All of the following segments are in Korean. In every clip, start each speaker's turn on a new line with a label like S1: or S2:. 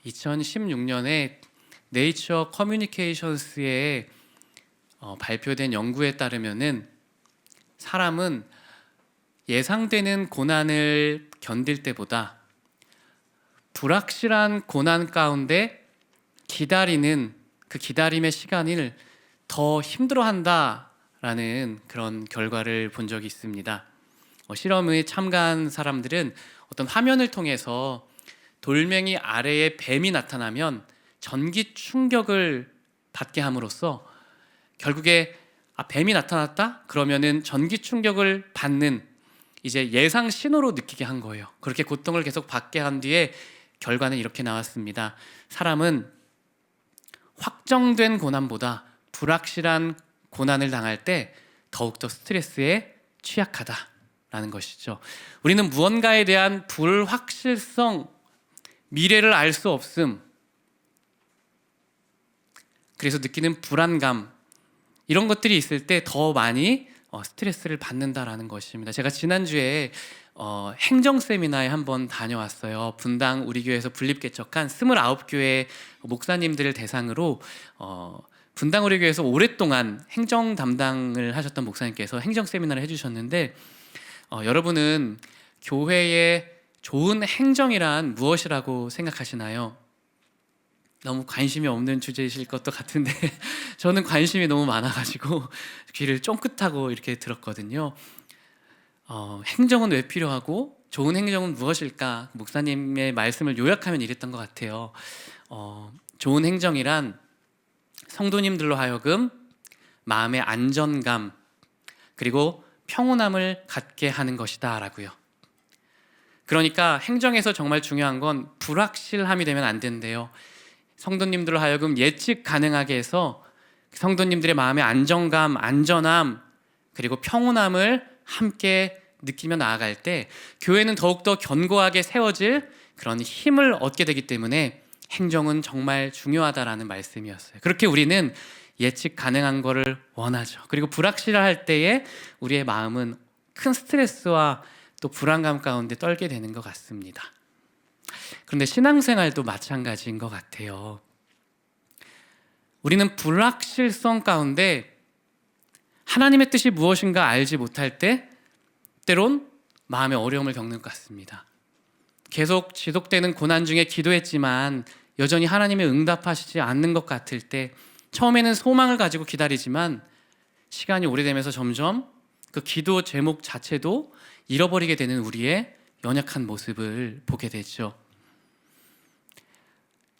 S1: 2016년에 네이처 커뮤니케이션스에 발표된 연구에 따르면은 사람은 예상되는 고난을 견딜 때보다 불확실한 고난 가운데 기다리는 그 기다림의 시간을 더 힘들어한다라는 그런 결과를 본 적이 있습니다. 실험에 참가한 사람들은 어떤 화면을 통해서 돌멩이 아래에 뱀이 나타나면 전기 충격을 받게 함으로써 결국에 뱀이 나타났다? 그러면은 전기 충격을 받는 이제 예상 신호로 느끼게 한 거예요. 그렇게 고통을 계속 받게 한 뒤에 결과는 이렇게 나왔습니다. 사람은 확정된 고난보다 불확실한 고난을 당할 때 더욱더 스트레스에 취약하다라는 것이죠. 우리는 무언가에 대한 불확실성, 미래를 알 수 없음, 그래서 느끼는 불안감, 이런 것들이 있을 때 더 많이 스트레스를 받는다라는 것입니다. 제가 지난주에 행정 세미나에 한번 다녀왔어요. 분당 우리 교회에서 분립개척한 29교회 목사님들을 대상으로 분당 우리 교회에서 오랫동안 행정 담당을 하셨던 목사님께서 행정 세미나를 해주셨는데 여러분은 교회의 좋은 행정이란 무엇이라고 생각하시나요? 너무 관심이 없는 주제이실 것도 같은데 저는 관심이 너무 많아가지고 귀를 쫑긋하고 이렇게 들었거든요. 행정은 왜 필요하고 좋은 행정은 무엇일까? 목사님의 말씀을 요약하면 이랬던 것 같아요. 좋은 행정이란 성도님들로 하여금 마음의 안전감 그리고 평온함을 갖게 하는 것이다 라고요. 그러니까 행정에서 정말 중요한 건 불확실함이 되면 안 된대요. 성도님들로 하여금 예측 가능하게 해서 성도님들의 마음의 안정감, 안전함 그리고 평온함을 함께 느끼며 나아갈 때 교회는 더욱더 견고하게 세워질 그런 힘을 얻게 되기 때문에 행정은 정말 중요하다라는 말씀이었어요. 그렇게 우리는 예측 가능한 거를 원하죠. 그리고 불확실할 때에 우리의 마음은 큰 스트레스와 또 불안감 가운데 떨게 되는 것 같습니다. 그런데 신앙생활도 마찬가지인 것 같아요. 우리는 불확실성 가운데 하나님의 뜻이 무엇인가 알지 못할 때 때론 마음의 어려움을 겪는 것 같습니다. 계속 지속되는 고난 중에 기도했지만 여전히 하나님의 응답하시지 않는 것 같을 때 처음에는 소망을 가지고 기다리지만 시간이 오래되면서 점점 그 기도 제목 자체도 잃어버리게 되는 우리의 연약한 모습을 보게 되죠.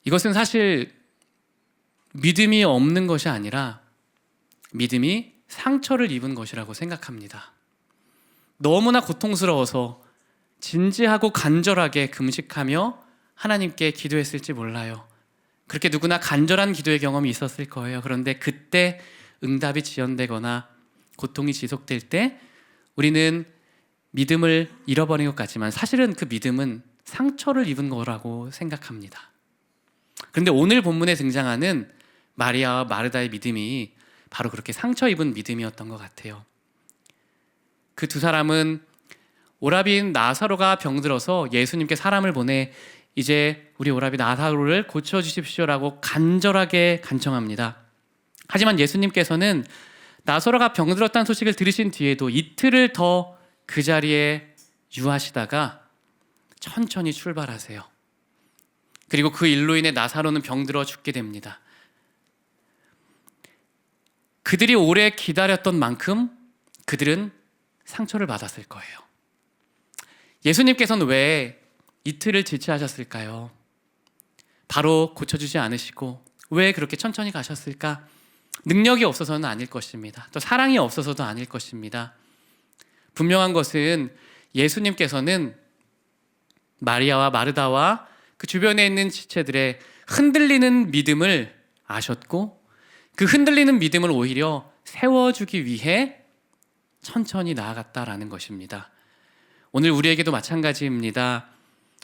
S1: 이것은 사실 믿음이 없는 것이 아니라 믿음이 상처를 입은 것이라고 생각합니다. 너무나 고통스러워서 진지하고 간절하게 금식하며 하나님께 기도했을지 몰라요. 그렇게 누구나 간절한 기도의 경험이 있었을 거예요. 그런데 그때 응답이 지연되거나 고통이 지속될 때 우리는 믿음을 잃어버린 것 같지만 사실은 그 믿음은 상처를 입은 거라고 생각합니다. 그런데 오늘 본문에 등장하는 마리아와 마르다의 믿음이 바로 그렇게 상처 입은 믿음이었던 것 같아요. 그 두 사람은 오라비인 나사로가 병들어서 예수님께 사람을 보내 이제 우리 오라비 나사로를 고쳐주십시오라고 간절하게 간청합니다. 하지만 예수님께서는 나사로가 병들었다는 소식을 들으신 뒤에도 이틀을 더 그 자리에 유하시다가 천천히 출발하세요. 그리고 그 일로 인해 나사로는 병들어 죽게 됩니다. 그들이 오래 기다렸던 만큼 그들은 상처를 받았을 거예요. 예수님께서는 왜 이틀을 지체하셨을까요? 바로 고쳐주지 않으시고 왜 그렇게 천천히 가셨을까? 능력이 없어서는 아닐 것입니다. 또 사랑이 없어서도 아닐 것입니다. 분명한 것은 예수님께서는 마리아와 마르다와 그 주변에 있는 지체들의 흔들리는 믿음을 아셨고 그 흔들리는 믿음을 오히려 세워주기 위해 천천히 나아갔다라는 것입니다. 오늘 우리에게도 마찬가지입니다.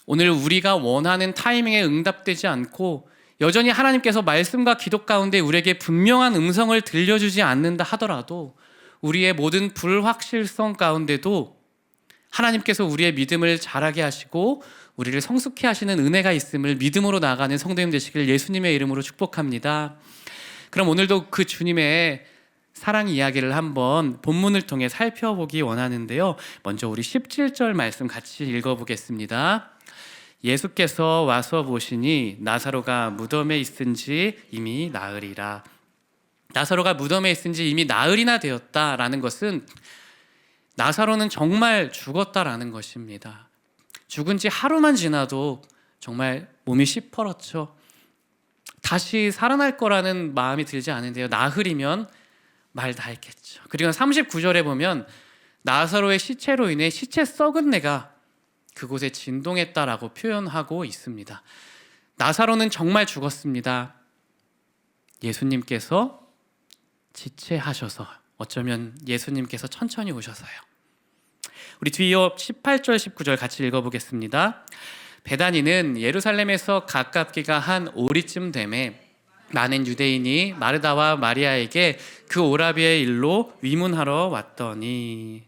S1: 오늘 우리가 원하는 타이밍에 응답되지 않고 여전히 하나님께서 말씀과 기도 가운데 우리에게 분명한 음성을 들려주지 않는다 하더라도 우리의 모든 불확실성 가운데도 하나님께서 우리의 믿음을 자라게 하시고 우리를 성숙케 하시는 은혜가 있음을 믿음으로 나아가는 성도님 되시길 예수님의 이름으로 축복합니다. 그럼 오늘도 그 주님의 사랑 이야기를 한번 본문을 통해 살펴보기 원하는데요. 먼저 우리 17절 말씀 같이 읽어보겠습니다. 예수께서 와서 보시니 나사로가 무덤에 있은지 이미 나흘이라. 나사로가 무덤에 있은지 이미 나흘이나 되었다라는 것은 나사로는 정말 죽었다라는 것입니다. 죽은 지 하루만 지나도 정말 몸이 시퍼렇죠. 다시 살아날 거라는 마음이 들지 않은데요. 나흘이면 말 다 했겠죠. 그리고 39절에 보면 나사로의 시체로 인해 시체 썩은 내가 그곳에 진동했다라고 표현하고 있습니다. 나사로는 정말 죽었습니다. 예수님께서 지체하셔서, 어쩌면 예수님께서 천천히 오셔서요. 우리 뒤이어 18절 19절 같이 읽어보겠습니다. 베다니는 예루살렘에서 가깝기가 한 오리쯤 되매 많은 유대인이 마르다와 마리아에게 그 오라비의 일로 위문하러 왔더니,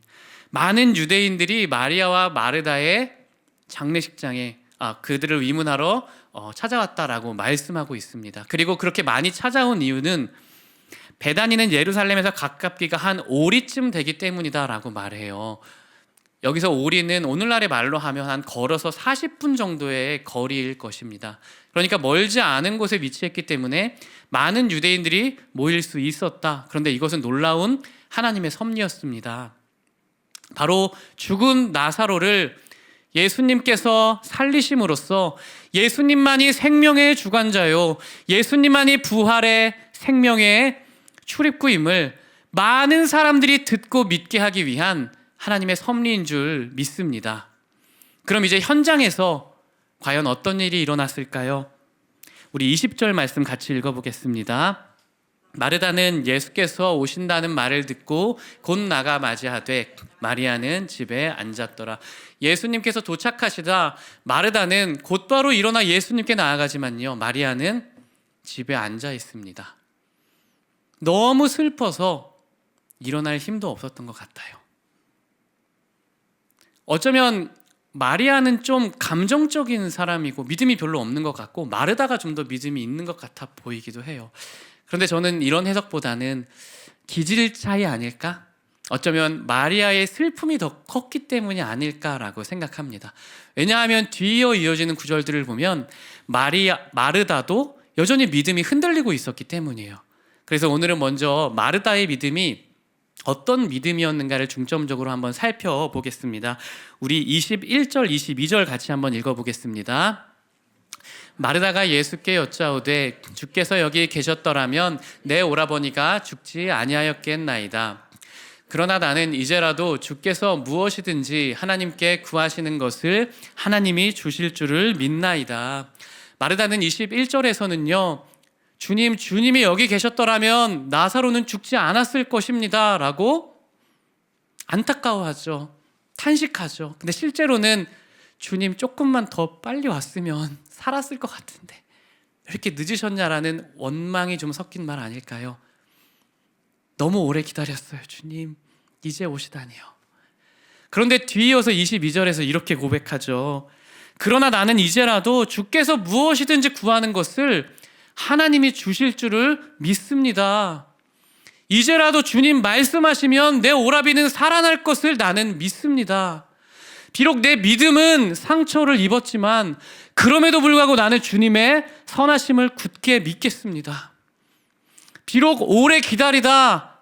S1: 많은 유대인들이 마리아와 마르다의 장례식장에 그들을 위문하러 찾아왔다라고 말씀하고 있습니다. 그리고 그렇게 많이 찾아온 이유는 베다니는 예루살렘에서 가깝기가 한 오리쯤 되기 때문이다라고 말해요. 여기서 오리는 오늘날의 말로 하면 한 걸어서 40분 정도의 거리일 것입니다. 그러니까 멀지 않은 곳에 위치했기 때문에 많은 유대인들이 모일 수 있었다. 그런데 이것은 놀라운 하나님의 섭리였습니다. 바로 죽은 나사로를 예수님께서 살리심으로써 예수님만이 생명의 주관자요, 예수님만이 부활의 생명의 출입구임을 많은 사람들이 듣고 믿게 하기 위한 하나님의 섭리인 줄 믿습니다. 그럼 이제 현장에서 과연 어떤 일이 일어났을까요? 우리 20절 말씀 같이 읽어보겠습니다. 마르다는 예수께서 오신다는 말을 듣고 곧 나가 맞이하되 마리아는 집에 앉았더라. 예수님께서 도착하시자 마르다는 곧바로 일어나 예수님께 나아가지만요, 마리아는 집에 앉아 있습니다. 너무 슬퍼서 일어날 힘도 없었던 것 같아요. 어쩌면 마리아는 좀 감정적인 사람이고 믿음이 별로 없는 것 같고, 마르다가 좀 더 믿음이 있는 것 같아 보이기도 해요. 그런데 저는 이런 해석보다는 기질 차이 아닐까? 어쩌면 마리아의 슬픔이 더 컸기 때문이 아닐까라고 생각합니다. 왜냐하면 뒤이어 이어지는 구절들을 보면 마르다도 여전히 믿음이 흔들리고 있었기 때문이에요. 그래서 오늘은 먼저 마르다의 믿음이 어떤 믿음이었는가를 중점적으로 한번 살펴보겠습니다. 우리 21절, 22절 같이 한번 읽어보겠습니다. 마르다가 예수께 여짜오되 주께서 여기 계셨더라면 내 오라버니가 죽지 아니하였겠나이다. 그러나 나는 이제라도 주께서 무엇이든지 하나님께 구하시는 것을 하나님이 주실 줄을 믿나이다. 마르다는 21절에서는요, 주님이 여기 계셨더라면 나사로는 죽지 않았을 것입니다 라고 안타까워하죠. 탄식하죠. 근데 실제로는 주님 조금만 더 빨리 왔으면 살았을 것 같은데 왜 이렇게 늦으셨냐라는 원망이 좀 섞인 말 아닐까요? 너무 오래 기다렸어요. 주님 이제 오시다니요. 그런데 뒤이어서 22절에서 이렇게 고백하죠. 그러나 나는 이제라도 주께서 무엇이든지 구하는 것을 하나님이 주실 줄을 믿습니다. 이제라도 주님 말씀하시면 내 오라비는 살아날 것을 나는 믿습니다. 비록 내 믿음은 상처를 입었지만 그럼에도 불구하고 나는 주님의 선하심을 굳게 믿겠습니다. 비록 오래 기다리다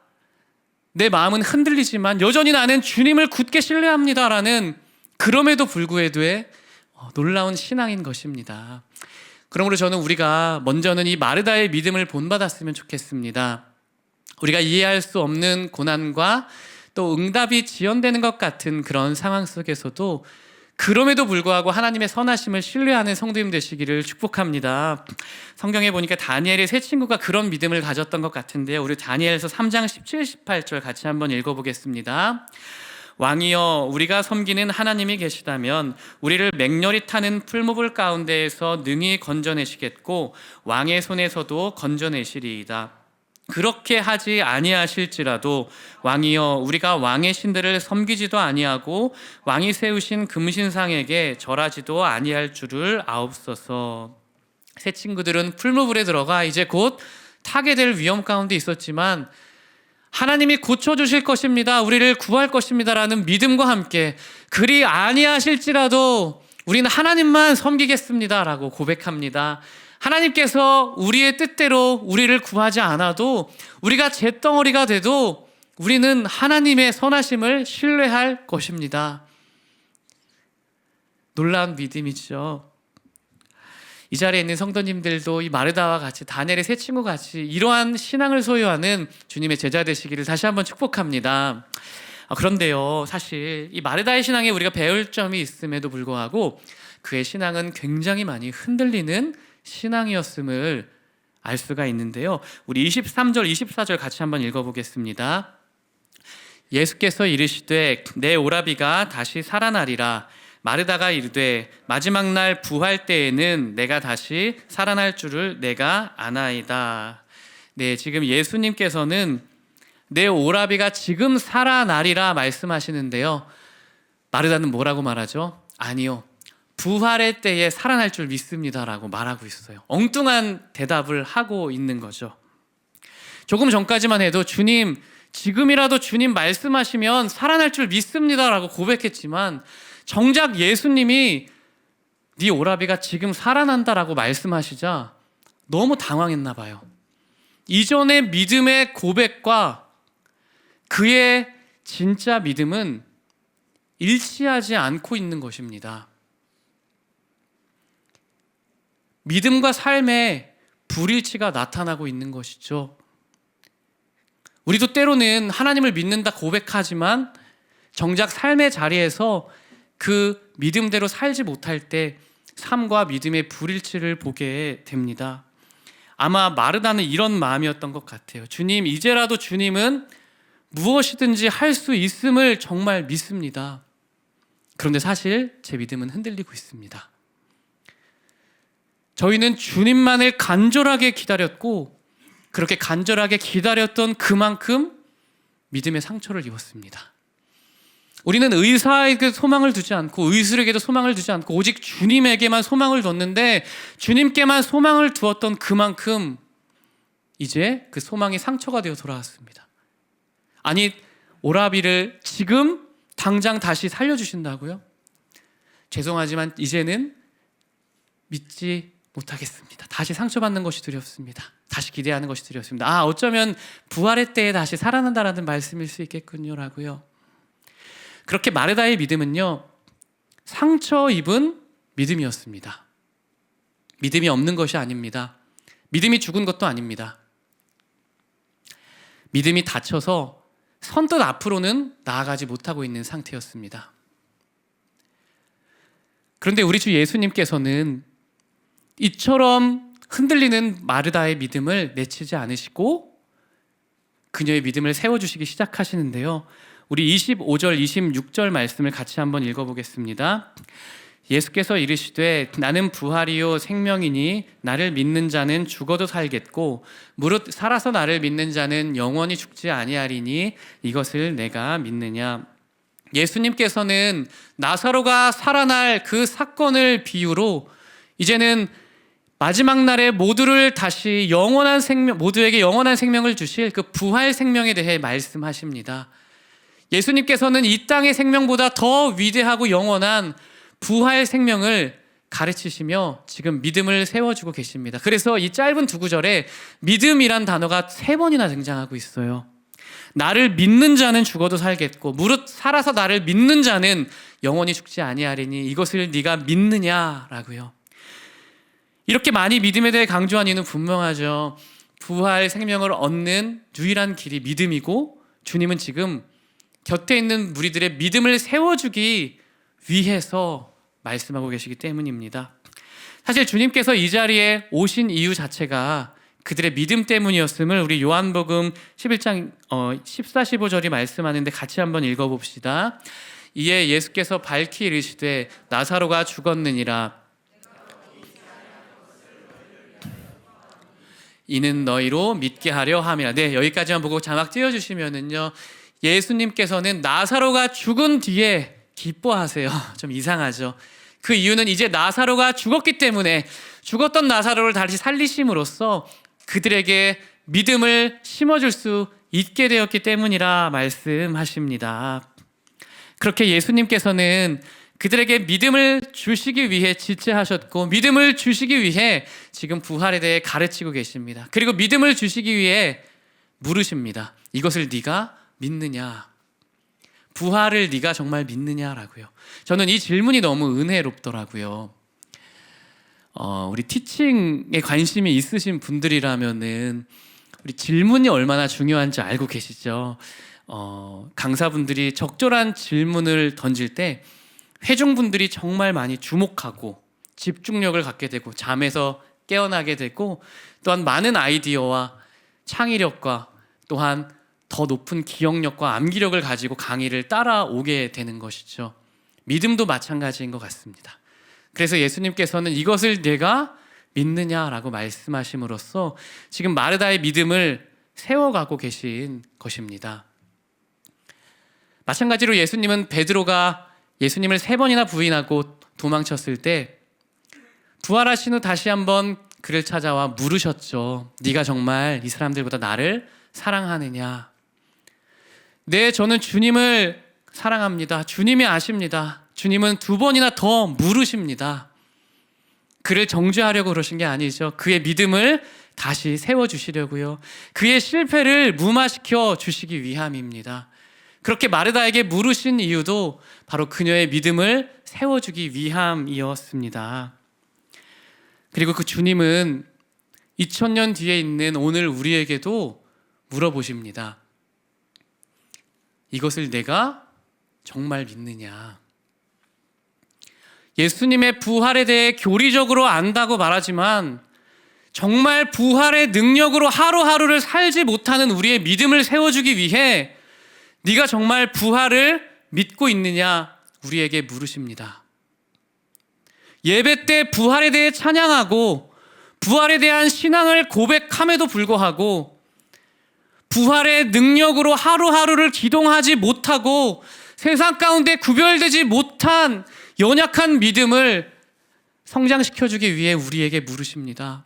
S1: 내 마음은 흔들리지만 여전히 나는 주님을 굳게 신뢰합니다라는, 그럼에도 불구해도의 놀라운 신앙인 것입니다. 그러므로 저는 우리가 먼저는 이 마르다의 믿음을 본받았으면 좋겠습니다. 우리가 이해할 수 없는 고난과 또 응답이 지연되는 것 같은 그런 상황 속에서도 그럼에도 불구하고 하나님의 선하심을 신뢰하는 성도님 되시기를 축복합니다. 성경에 보니까 다니엘의 세 친구가 그런 믿음을 가졌던 것 같은데요. 우리 다니엘서 3장 17, 18절 같이 한번 읽어보겠습니다. 왕이여, 우리가 섬기는 하나님이 계시다면 우리를 맹렬히 타는 풀무불 가운데에서 능히 건져내시겠고 왕의 손에서도 건져내시리이다. 그렇게 하지 아니하실지라도 왕이여 우리가 왕의 신들을 섬기지도 아니하고 왕이 세우신 금신상에게 절하지도 아니할 줄을 아옵소서. 세 친구들은 풀무불에 들어가 이제 곧 타게 될 위험 가운데 있었지만 하나님이 고쳐주실 것입니다, 우리를 구할 것입니다 라는 믿음과 함께 그리 아니하실지라도 우리는 하나님만 섬기겠습니다 라고 고백합니다. 하나님께서 우리의 뜻대로 우리를 구하지 않아도, 우리가 잿덩어리가 돼도 우리는 하나님의 선하심을 신뢰할 것입니다. 놀라운 믿음이죠. 이 자리에 있는 성도님들도 이 마르다와 같이, 다니엘의 세 친구 같이 이러한 신앙을 소유하는 주님의 제자 되시기를 다시 한번 축복합니다. 그런데요, 사실 이 마르다의 신앙에 우리가 배울 점이 있음에도 불구하고 그의 신앙은 굉장히 많이 흔들리는 신앙이었음을 알 수가 있는데요. 우리 23절, 24절 같이 한번 읽어보겠습니다. 예수께서 이르시되 내 오라비가 다시 살아나리라. 마르다가 이르되 마지막 날 부활 때에는 내가 다시 살아날 줄을 내가 아나이다. 네, 지금 예수님께서는 내 오라비가 지금 살아나리라 말씀하시는데요, 마르다는 뭐라고 말하죠? 아니요, 부활의 때에 살아날 줄 믿습니다라고 말하고 있어요. 엉뚱한 대답을 하고 있는 거죠. 조금 전까지만 해도 주님, 지금이라도 주님 말씀하시면 살아날 줄 믿습니다라고 고백했지만 정작 예수님이 네 오라비가 지금 살아난다라고 말씀하시자 너무 당황했나 봐요. 이전의 믿음의 고백과 그의 진짜 믿음은 일치하지 않고 있는 것입니다. 믿음과 삶의 불일치가 나타나고 있는 것이죠. 우리도 때로는 하나님을 믿는다 고백하지만 정작 삶의 자리에서 그 믿음대로 살지 못할 때 삶과 믿음의 불일치를 보게 됩니다. 아마 마르다는 이런 마음이었던 것 같아요. 주님, 이제라도 주님은 무엇이든지 할 수 있음을 정말 믿습니다. 그런데 사실 제 믿음은 흔들리고 있습니다. 저희는 주님만을 간절하게 기다렸고 그렇게 간절하게 기다렸던 그만큼 믿음의 상처를 입었습니다. 우리는 의사에게 소망을 두지 않고 의술에게도 소망을 두지 않고 오직 주님에게만 소망을 뒀는데 주님께만 소망을 두었던 그만큼 이제 그 소망이 상처가 되어 돌아왔습니다. 아니, 오라비를 지금 당장 다시 살려주신다고요? 죄송하지만 이제는 믿지 못하겠습니다. 다시 상처받는 것이 두렵습니다. 다시 기대하는 것이 두렵습니다. 어쩌면 부활의 때에 다시 살아난다라는 말씀일 수 있겠군요 라고요. 그렇게 마르다의 믿음은요, 상처 입은 믿음이었습니다. 믿음이 없는 것이 아닙니다. 믿음이 죽은 것도 아닙니다. 믿음이 닫혀서 선뜻 앞으로는 나아가지 못하고 있는 상태였습니다. 그런데 우리 주 예수님께서는 이처럼 흔들리는 마르다의 믿음을 내치지 않으시고 그녀의 믿음을 세워주시기 시작하시는데요, 우리 25절, 26절 말씀을 같이 한번 읽어보겠습니다. 예수께서 이르시되 나는 부활이요 생명이니 나를 믿는 자는 죽어도 살겠고 무릇 살아서 나를 믿는 자는 영원히 죽지 아니하리니 이것을 내가 믿느냐. 예수님께서는 나사로가 살아날 그 사건을 비유로 이제는 마지막 날에 모두를 다시 영원한 생명, 모두에게 영원한 생명을 주실 그 부활 생명에 대해 말씀하십니다. 예수님께서는 이 땅의 생명보다 더 위대하고 영원한 부활 생명을 가르치시며 지금 믿음을 세워주고 계십니다. 그래서 이 짧은 두 구절에 믿음이란 단어가 3번이나 등장하고 있어요. 나를 믿는 자는 죽어도 살겠고 무릇 살아서 나를 믿는 자는 영원히 죽지 아니하리니 이것을 네가 믿느냐라고요. 이렇게 많이 믿음에 대해 강조한 이유는 분명하죠. 부활 생명을 얻는 유일한 길이 믿음이고 주님은 지금 곁에 있는 무리들의 믿음을 세워주기 위해서 말씀하고 계시기 때문입니다. 사실 주님께서 이 자리에 오신 이유 자체가 그들의 믿음 때문이었음을 우리 요한복음 11장 14, 15절이 말씀하는데 같이 한번 읽어봅시다. 이에 예수께서 밝히 이르시되 나사로가 죽었느니라. 이는 너희로 믿게 하려 함이라. 네, 여기까지만 보고 자막 띄워주시면은요, 예수님께서는 나사로가 죽은 뒤에 기뻐하세요. 좀 이상하죠. 그 이유는 이제 나사로가 죽었기 때문에 죽었던 나사로를 다시 살리심으로써 그들에게 믿음을 심어줄 수 있게 되었기 때문이라 말씀하십니다. 그렇게 예수님께서는 그들에게 믿음을 주시기 위해 지체하셨고 믿음을 주시기 위해 지금 부활에 대해 가르치고 계십니다. 그리고 믿음을 주시기 위해 물으십니다. 이것을 네가 믿느냐? 부활을 네가 정말 믿느냐라고요. 저는 이 질문이 너무 은혜롭더라고요. 우리 티칭에 관심이 있으신 분들이라면은 우리 질문이 얼마나 중요한지 알고 계시죠? 강사분들이 적절한 질문을 던질 때 회중분들이 정말 많이 주목하고 집중력을 갖게 되고 잠에서 깨어나게 되고 또한 많은 아이디어와 창의력과 또한 더 높은 기억력과 암기력을 가지고 강의를 따라오게 되는 것이죠. 믿음도 마찬가지인 것 같습니다. 그래서 예수님께서는 이것을 내가 믿느냐라고 말씀하심으로써 지금 마르다의 믿음을 세워가고 계신 것입니다. 마찬가지로 예수님은 베드로가 예수님을 3번이나 부인하고 도망쳤을 때 부활하신 후 다시 한번 그를 찾아와 물으셨죠. 네가 정말 이 사람들보다 나를 사랑하느냐? 네, 저는 주님을 사랑합니다. 주님이 아십니다. 주님은 2번이나 더 물으십니다. 그를 정죄하려고 그러신 게 아니죠. 그의 믿음을 다시 세워주시려고요. 그의 실패를 무마시켜 주시기 위함입니다. 그렇게 마르다에게 물으신 이유도 바로 그녀의 믿음을 세워주기 위함이었습니다. 그리고 그 주님은 2000년 뒤에 있는 오늘 우리에게도 물어보십니다. 이것을 내가 정말 믿느냐? 예수님의 부활에 대해 교리적으로 안다고 말하지만 정말 부활의 능력으로 하루하루를 살지 못하는 우리의 믿음을 세워주기 위해 네가 정말 부활을 믿고 있느냐 우리에게 물으십니다. 예배 때 부활에 대해 찬양하고 부활에 대한 신앙을 고백함에도 불구하고 부활의 능력으로 하루하루를 기동하지 못하고 세상 가운데 구별되지 못한 연약한 믿음을 성장시켜주기 위해 우리에게 물으십니다.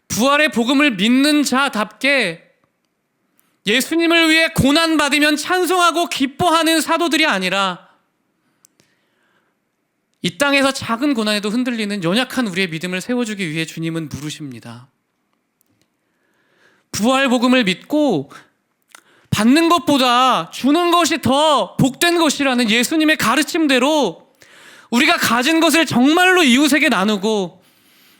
S1: 부활의 복음을 믿는 자답게 예수님을 위해 고난받으면 찬송하고 기뻐하는 사도들이 아니라 이 땅에서 작은 고난에도 흔들리는 연약한 우리의 믿음을 세워주기 위해 주님은 물으십니다. 부활 복음을 믿고 받는 것보다 주는 것이 더 복된 것이라는 예수님의 가르침대로 우리가 가진 것을 정말로 이웃에게 나누고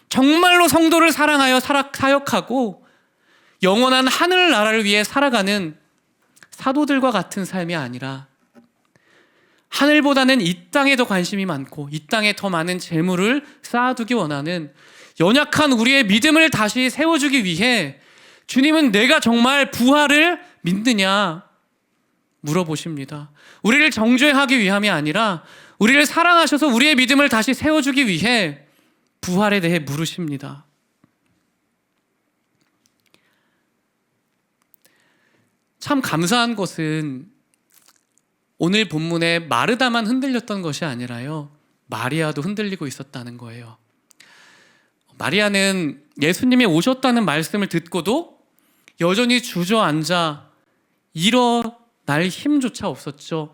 S1: 정말로 성도를 사랑하여 사역하고 영원한 하늘나라를 위해 살아가는 사도들과 같은 삶이 아니라 하늘보다는 이 땅에 더 관심이 많고 이 땅에 더 많은 재물을 쌓아두기 원하는 연약한 우리의 믿음을 다시 세워주기 위해 주님은 내가 정말 부활을 믿느냐 물어보십니다. 우리를 정죄하기 위함이 아니라 우리를 사랑하셔서 우리의 믿음을 다시 세워주기 위해 부활에 대해 물으십니다. 참 감사한 것은 오늘 본문에 마르다만 흔들렸던 것이 아니라요, 마리아도 흔들리고 있었다는 거예요. 마리아는 예수님이 오셨다는 말씀을 듣고도 여전히 주저앉아 일어날 힘조차 없었죠.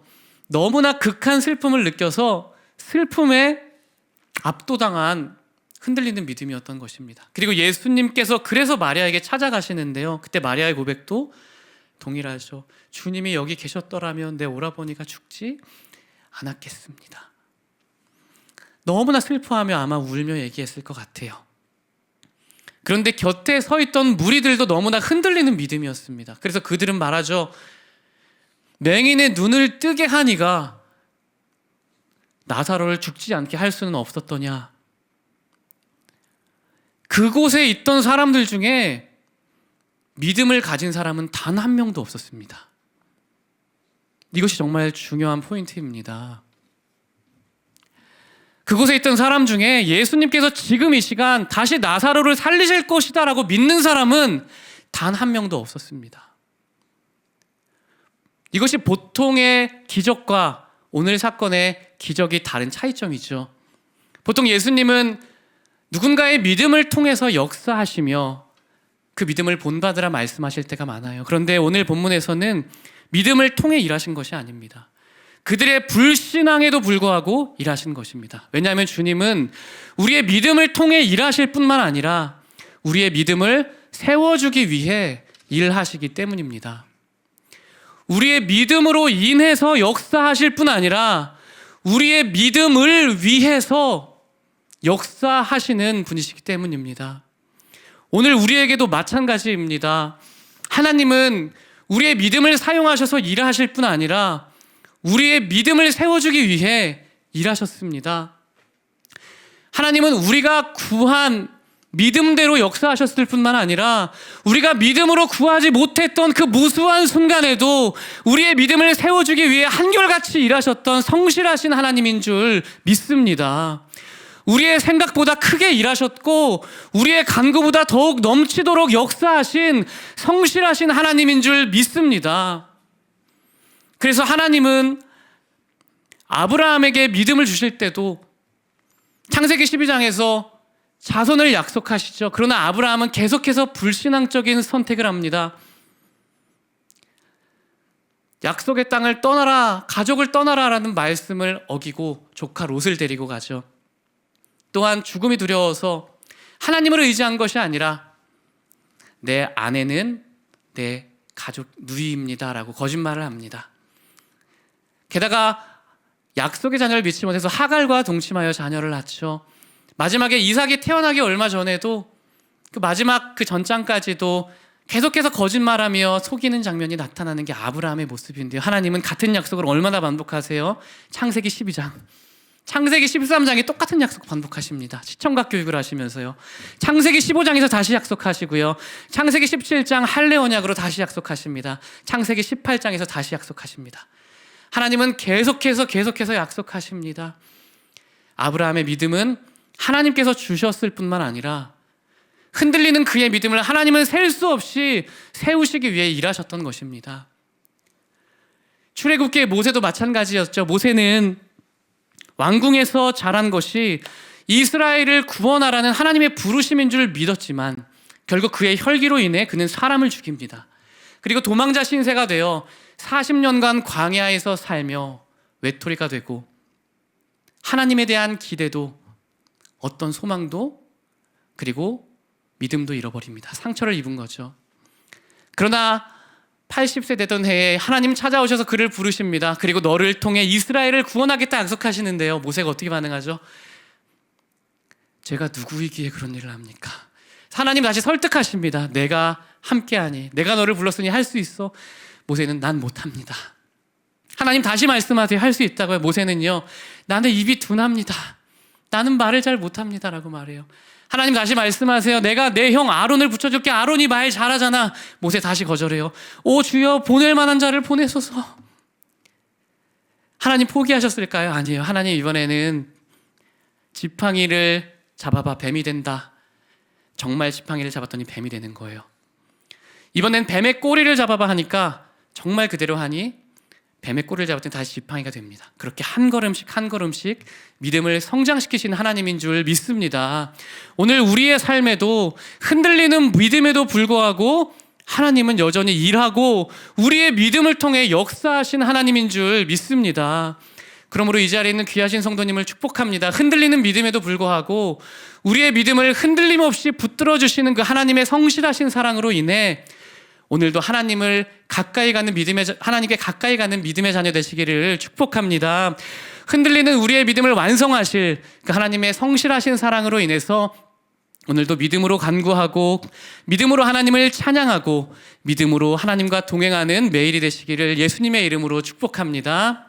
S1: 너무나 극한 슬픔을 느껴서 슬픔에 압도당한 흔들리는 믿음이었던 것입니다. 그리고 예수님께서 그래서 마리아에게 찾아가시는데요, 그때 마리아의 고백도 동일하죠. 주님이 여기 계셨더라면 내 오라버니가 죽지 않았겠습니다. 너무나 슬퍼하며 아마 울며 얘기했을 것 같아요. 그런데 곁에 서 있던 무리들도 너무나 흔들리는 믿음이었습니다. 그래서 그들은 말하죠. 맹인의 눈을 뜨게 하니가 나사로를 죽지 않게 할 수는 없었더냐. 그곳에 있던 사람들 중에 믿음을 가진 사람은 단 한 명도 없었습니다. 이것이 정말 중요한 포인트입니다. 그곳에 있던 사람 중에 예수님께서 지금 이 시간 다시 나사로를 살리실 것이다라고 믿는 사람은 단 한 명도 없었습니다. 이것이 보통의 기적과 오늘 사건의 기적이 다른 차이점이죠. 보통 예수님은 누군가의 믿음을 통해서 역사하시며 그 믿음을 본받으라 말씀하실 때가 많아요. 그런데 오늘 본문에서는 믿음을 통해 일하신 것이 아닙니다. 그들의 불신앙에도 불구하고 일하신 것입니다. 왜냐하면 주님은 우리의 믿음을 통해 일하실 뿐만 아니라 우리의 믿음을 세워주기 위해 일하시기 때문입니다. 우리의 믿음으로 인해서 역사하실 뿐 아니라 우리의 믿음을 위해서 역사하시는 분이시기 때문입니다. 오늘 우리에게도 마찬가지입니다. 하나님은 우리의 믿음을 사용하셔서 일하실 뿐 아니라 우리의 믿음을 세워주기 위해 일하셨습니다. 하나님은 우리가 구한 믿음대로 역사하셨을 뿐만 아니라 우리가 믿음으로 구하지 못했던 그 무수한 순간에도 우리의 믿음을 세워주기 위해 한결같이 일하셨던 성실하신 하나님인 줄 믿습니다. 우리의 생각보다 크게 일하셨고 우리의 간구보다 더욱 넘치도록 역사하신 성실하신 하나님인 줄 믿습니다. 그래서 하나님은 아브라함에게 믿음을 주실 때도 창세기 12장에서 자손을 약속하시죠. 그러나 아브라함은 계속해서 불신앙적인 선택을 합니다. 약속의 땅을 떠나라, 가족을 떠나라라는 말씀을 어기고 조카 롯을 데리고 가죠. 또한 죽음이 두려워서 하나님을 의지한 것이 아니라 내 아내는 내 가족 누이입니다라고 거짓말을 합니다. 게다가 약속의 자녀를 믿지 못해서 하갈과 동침하여 자녀를 낳죠. 마지막에 이삭이 태어나기 얼마 전에도 그 마지막 그 전장까지도 계속해서 거짓말하며 속이는 장면이 나타나는 게 아브라함의 모습인데요. 하나님은 같은 약속을 얼마나 반복하세요? 창세기 12장, 창세기 13장에 똑같은 약속 반복하십니다. 시청각 교육을 하시면서요. 창세기 15장에서 다시 약속하시고요. 창세기 17장 할례 언약으로 다시 약속하십니다. 창세기 18장에서 다시 약속하십니다. 하나님은 계속해서 약속하십니다. 아브라함의 믿음은 하나님께서 주셨을 뿐만 아니라 흔들리는 그의 믿음을 하나님은 셀 수 없이 세우시기 위해 일하셨던 것입니다. 출애굽기의 모세도 마찬가지였죠. 모세는 왕궁에서 자란 것이 이스라엘을 구원하라는 하나님의 부르심인 줄 믿었지만 결국 그의 혈기로 인해 그는 사람을 죽입니다. 그리고 도망자 신세가 되어 40년간 광야에서 살며 외톨이가 되고 하나님에 대한 기대도 어떤 소망도 그리고 믿음도 잃어버립니다. 상처를 입은 거죠. 그러나 80세 되던 해에 하나님 찾아오셔서 그를 부르십니다. 그리고 너를 통해 이스라엘을 구원하겠다 약속하시는데요. 모세가 어떻게 반응하죠? 제가 누구이기에 그런 일을 합니까? 하나님 다시 설득하십니다. 내가 함께하니, 내가 너를 불렀으니 할 수 있어. 모세는 난 못합니다. 하나님 다시 말씀하세요. 할 수 있다고요. 모세는요, 나는 입이 둔합니다. 나는 말을 잘 못합니다 라고 말해요. 하나님 다시 말씀하세요. 내가 내 형 아론을 붙여줄게. 아론이 말 잘하잖아. 모세 다시 거절해요. 오 주여, 보낼 만한 자를 보내소서. 하나님 포기하셨을까요? 아니에요. 하나님 이번에는 지팡이를 잡아봐 뱀이 된다. 정말 지팡이를 잡았더니 뱀이 되는 거예요. 이번엔 뱀의 꼬리를 잡아봐 하니까 정말 그대로 하니 뱀의 꼬리를 잡았더니 다시 지팡이가 됩니다. 그렇게 한 걸음씩 한 걸음씩 믿음을 성장시키신 하나님인 줄 믿습니다. 오늘 우리의 삶에도 흔들리는 믿음에도 불구하고 하나님은 여전히 일하고 우리의 믿음을 통해 역사하신 하나님인 줄 믿습니다. 그러므로 이 자리에 있는 귀하신 성도님을 축복합니다. 흔들리는 믿음에도 불구하고 우리의 믿음을 흔들림 없이 붙들어 주시는 그 하나님의 성실하신 사랑으로 인해 오늘도 하나님을 가까이 가는 하나님께 가까이 가는 믿음의 자녀 되시기를 축복합니다. 흔들리는 우리의 믿음을 완성하실 그 하나님의 성실하신 사랑으로 인해서 오늘도 믿음으로 간구하고 믿음으로 하나님을 찬양하고 믿음으로 하나님과 동행하는 매일이 되시기를 예수님의 이름으로 축복합니다.